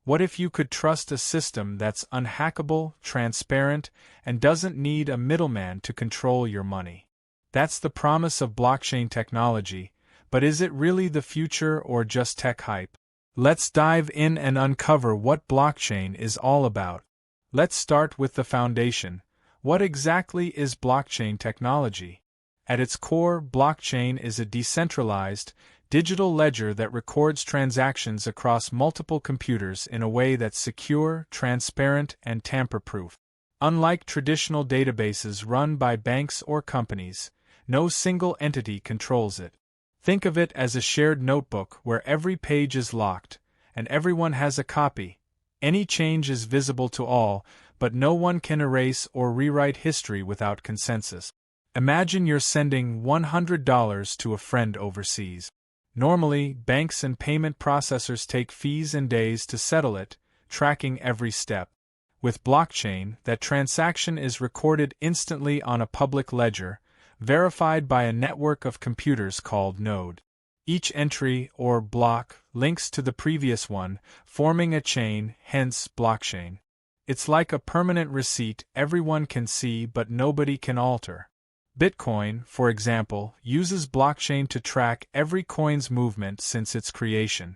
What if you could trust a system that's unhackable, transparent, and doesn't need a middleman to control your money? That's the promise of blockchain technology, but is it really the future or just tech hype? Let's dive in and uncover what blockchain is all about. Let's start with the foundation. What exactly is blockchain technology? At its core, blockchain is a decentralized, digital ledger that records transactions across multiple computers in a way that's secure, transparent, and tamper-proof. Unlike traditional databases run by banks or companies, no single entity controls it. Think of it as a shared notebook where every page is locked, and everyone has a copy. Any change is visible to all, but no one can erase or rewrite history without consensus. Imagine you're sending $100 to a friend overseas. Normally, banks and payment processors take fees and days to settle it, tracking every step. With blockchain, that transaction is recorded instantly on a public ledger, verified by a network of computers called node. Each entry, or block, links to the previous one, forming a chain, hence blockchain. It's like a permanent receipt everyone can see but nobody can alter. Bitcoin, for example, uses blockchain to track every coin's movement since its creation.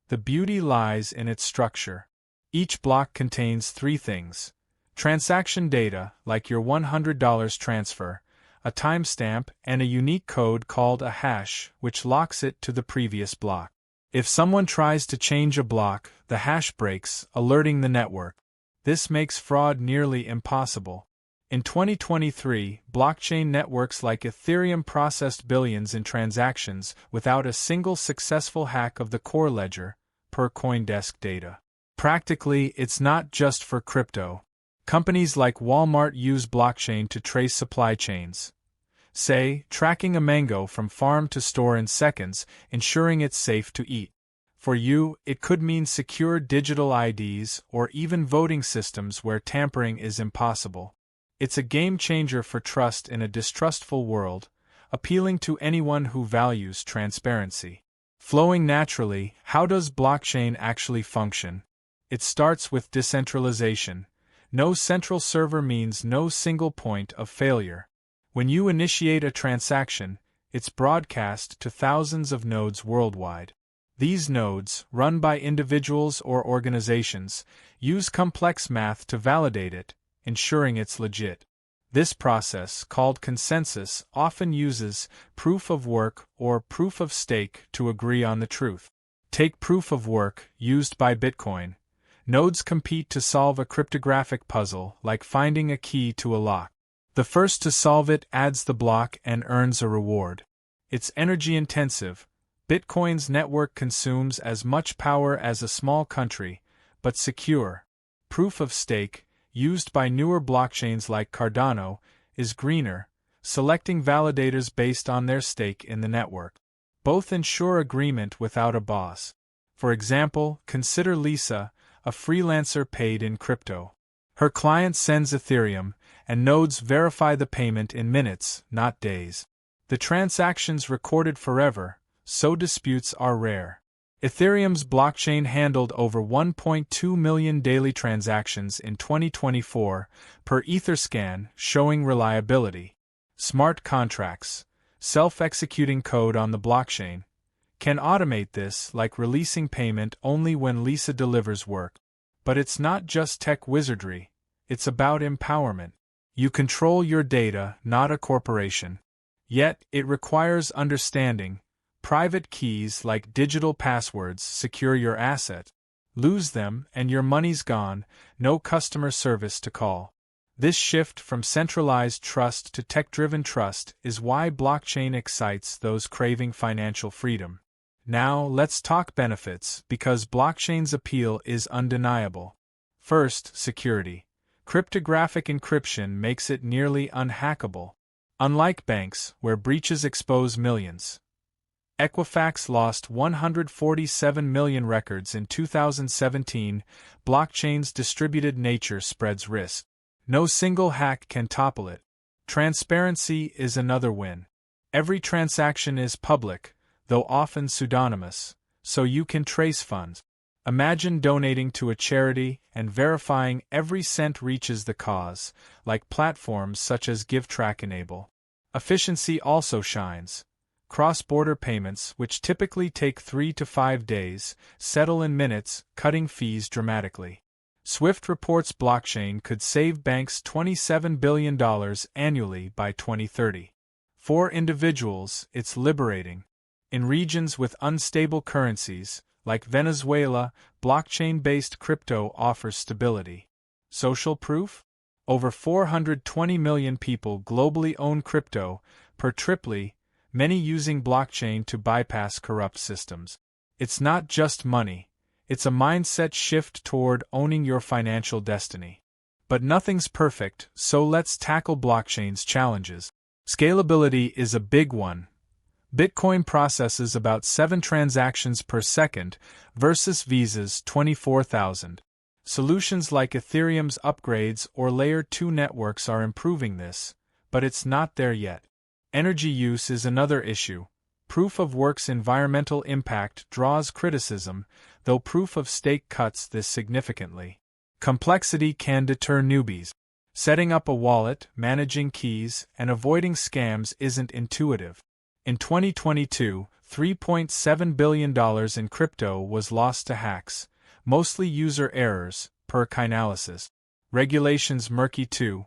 The beauty lies in its structure. Each block contains three things: transaction data, like your $100 transfer, a timestamp, and a unique code called a hash, which locks it to the previous block. If someone tries to change a block, the hash breaks, alerting the network. This makes fraud nearly impossible. In 2023, blockchain networks like Ethereum processed billions in transactions without a single successful hack of the core ledger, per CoinDesk data. Practically, it's not just for crypto. Companies like Walmart use blockchain to trace supply chains. Say, tracking a mango from farm to store in seconds, ensuring it's safe to eat. For you, it could mean secure digital IDs or even voting systems where tampering is impossible. It's a game changer for trust in a distrustful world, appealing to anyone who values transparency. Flowing naturally, how does blockchain actually function? It starts with decentralization. No central server means no single point of failure. When you initiate a transaction, it's broadcast to thousands of nodes worldwide. These nodes, run by individuals or organizations, use complex math to validate it, ensuring it's legit. This process, called consensus, often uses proof of work or proof of stake to agree on the truth. Take proof of work, used by Bitcoin. Nodes compete to solve a cryptographic puzzle, like finding a key to a lock. The first to solve it adds the block and earns a reward. It's energy-intensive. Bitcoin's network consumes as much power as a small country, but secure. Proof of stake, used by newer blockchains like Cardano, is greener, selecting validators based on their stake in the network. Both ensure agreement without a boss. For example, consider Lisa, a freelancer paid in crypto. Her client sends Ethereum, and nodes verify the payment in minutes, not days. The transaction's recorded forever, so disputes are rare. Ethereum's blockchain handled over 1.2 million daily transactions in 2024, per Etherscan, showing reliability. Smart contracts, self-executing code on the blockchain, can automate this, like releasing payment only when Lisa delivers work. But it's not just tech wizardry, it's about empowerment. You control your data, not a corporation. Yet, it requires understanding. Private keys like digital passwords secure your asset. Lose them, and your money's gone, no customer service to call. This shift from centralized trust to tech-driven trust is why blockchain excites those craving financial freedom. Now, let's talk benefits, because blockchain's appeal is undeniable. First, security. Cryptographic encryption makes it nearly unhackable. Unlike banks, where breaches expose millions. Equifax lost 147 million records in 2017. Blockchain's distributed nature spreads risk. No single hack can topple it. Transparency is another win. Every transaction is public, though often pseudonymous, so you can trace funds. Imagine donating to a charity and verifying every cent reaches the cause, like platforms such as GiveTrack enable. Efficiency also shines. Cross-border payments, which typically take 3 to 5 days, settle in minutes, cutting fees dramatically. Swift reports blockchain could save banks $27 billion annually by 2030. For individuals, it's liberating. In regions with unstable currencies, like Venezuela, blockchain-based crypto offers stability. Social proof? Over 420 million people globally own crypto, per triply, many using blockchain to bypass corrupt systems. It's not just money, it's a mindset shift toward owning your financial destiny. But nothing's perfect, so let's tackle blockchain's challenges. Scalability is a big one. Bitcoin processes about 7 transactions per second versus Visa's 24,000. Solutions like Ethereum's upgrades or Layer 2 networks are improving this, but it's not there yet. Energy use is another issue. Proof of work's environmental impact draws criticism, though proof of stake cuts this significantly. Complexity can deter newbies. Setting up a wallet, managing keys, and avoiding scams isn't intuitive. In 2022, $3.7 billion in crypto was lost to hacks, mostly user errors, per Chainalysis. Regulations murky too.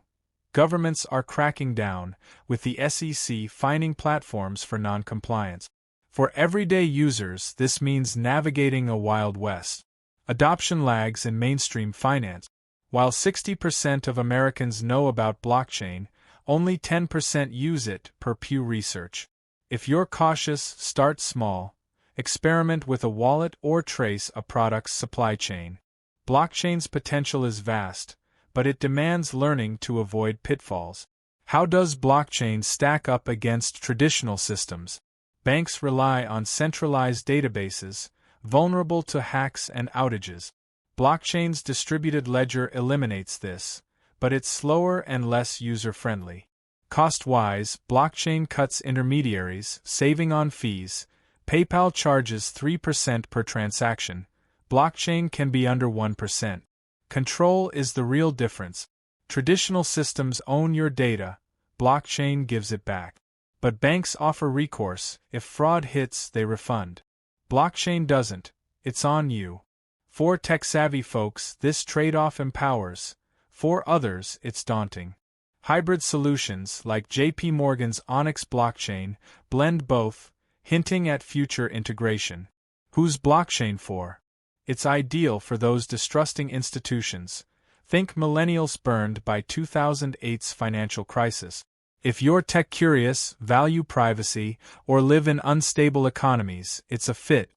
Governments are cracking down, with the SEC fining platforms for non-compliance. For everyday users, this means navigating a Wild West. Adoption lags in mainstream finance. While 60% of Americans know about blockchain, only 10% use it, per Pew Research. If you're cautious, start small. Experiment with a wallet or trace a product's supply chain. Blockchain's potential is vast, but it demands learning to avoid pitfalls. How does blockchain stack up against traditional systems? Banks rely on centralized databases, vulnerable to hacks and outages. Blockchain's distributed ledger eliminates this, but it's slower and less user-friendly. Cost-wise, blockchain cuts intermediaries, saving on fees. PayPal charges 3% per transaction. Blockchain can be under 1%. Control is the real difference. Traditional systems own your data, blockchain gives it back. But banks offer recourse. If fraud hits, they refund. Blockchain doesn't, it's on you. For tech-savvy folks, this trade-off empowers. For others, it's daunting. Hybrid solutions like JP Morgan's Onyx blockchain blend both, hinting at future integration. Who's blockchain for? It's ideal for those distrusting institutions. Think millennials burned by 2008's financial crisis. If you're tech-curious, value privacy, or live in unstable economies, it's a fit.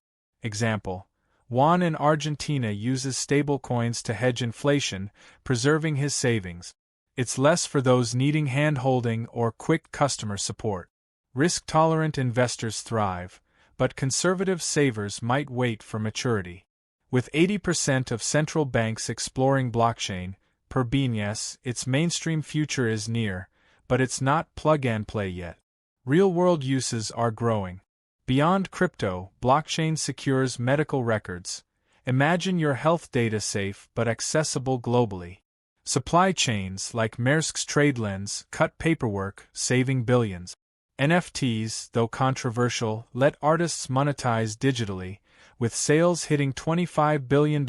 Example: Juan in Argentina uses stablecoins to hedge inflation, preserving his savings. It's less for those needing hand-holding or quick customer support. Risk-tolerant investors thrive, but conservative savers might wait for maturity. With 80% of central banks exploring blockchain, per BNS, its mainstream future is near, but it's not plug-and-play yet. Real-world uses are growing. Beyond crypto, blockchain secures medical records. Imagine your health data safe but accessible globally. Supply chains like Maersk's TradeLens cut paperwork, saving billions. NFTs, though controversial, let artists monetize digitally, with sales hitting $25 billion in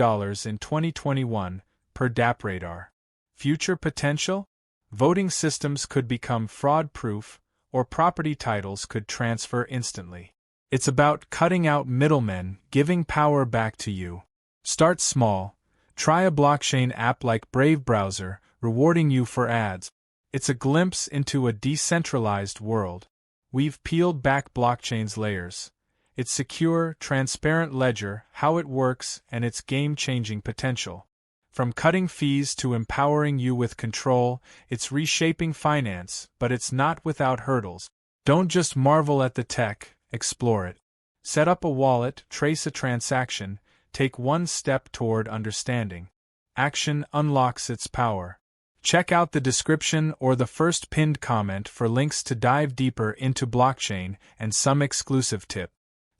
2021, per DappRadar. Future potential? Voting systems could become fraud-proof, or property titles could transfer instantly. It's about cutting out middlemen, giving power back to you. Start small. Try a blockchain app like Brave Browser, rewarding you for ads. It's a glimpse into a decentralized world. We've peeled back blockchain's layers. Its secure, transparent ledger, how it works, and its game-changing potential. From cutting fees to empowering you with control, it's reshaping finance, but it's not without hurdles. Don't just marvel at the tech, explore it. Set up a wallet, trace a transaction, take one step toward understanding. Action unlocks its power. Check out the description or the first pinned comment for links to dive deeper into blockchain and some exclusive tip.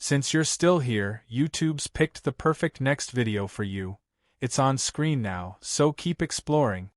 Since you're still here, YouTube's picked the perfect next video for you. It's on screen now, so keep exploring.